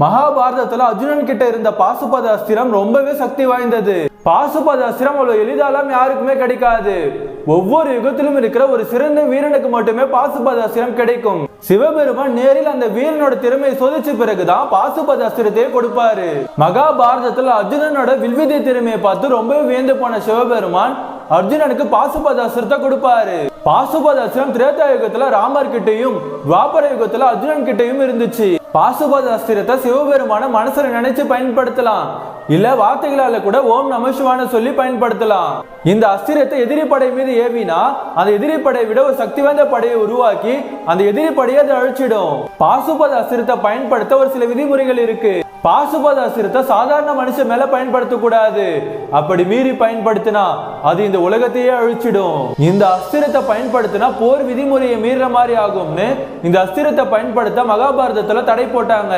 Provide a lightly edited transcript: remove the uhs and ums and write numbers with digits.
மகாபாரதத்துல அர்ஜுனன் கிட்ட இருந்த பாசுபத அஸ்திரம் ரொம்பவே சக்தி வாய்ந்தது. பாசுபத அஸ்திரம் அவ்வளவு எளிதாலாம் யாருக்குமே கிடைக்காது. ஒவ்வொரு யுகத்திலும் இருக்கிற ஒரு சிறந்த வீரனுக்கு மட்டுமே பாசுபத அஸ்திரம் கிடைக்கும். சிவபெருமான் நேரில் அந்த வீரனோட திறமையை சோதிச்ச பிறகுதான் பாசுபத அஸ்திரத்தையே கொடுப்பாரு. மகாபாரதத்துல அர்ஜுனனோட வில்வித்தை திறமையை பார்த்து ரொம்பவே வியந்து போன சிவபெருமான் அர்ஜுனனுக்கு பாசுபத அஸ்திரத்தை கொடுப்பாரு. பாசுபத அஸ்திரம் திரேதா யுகத்துல ராமர் கிட்டையும் துவாபர யுகத்துல அர்ஜுனன் கிட்டையும் இருந்துச்சு. பாசுபத அஸ்திரத்தை சிவபெருமான மனசுல நினைச்சு பயன்படுத்தலாம், இல்ல வார்த்தைகளால கூட ஓம் நம சிவாய சொல்லி பயன்படுத்தலாம். இந்த அஸ்திரத்தை எதிரி படை மீது ஏவினா அந்த எதிரி படையை விட ஒரு சக்தி வாய்ந்த படையை உருவாக்கி அந்த எதிரி படையை அதை அழிச்சிடும். பாசுபத அஸ்திரத்தை பயன்படுத்த ஒரு சில விதிமுறைகள் இருக்கு. பாசுபத அஸ்திரத்தை சாதாரண மனுஷன் மேல பயன்படுத்த கூடாது. அப்படி மீறி பயன்படுத்தினா அது இந்த உலகத்தையே அழிச்சிடும். இந்த அஸ்திரத்தை பயன்படுத்தினா போர் விதிமுறையை மீற மாதிரி ஆகும்னு இந்த அஸ்திரத்தை பயன்படுத்த மகாபாரதத்துல தடை போட்டாங்க.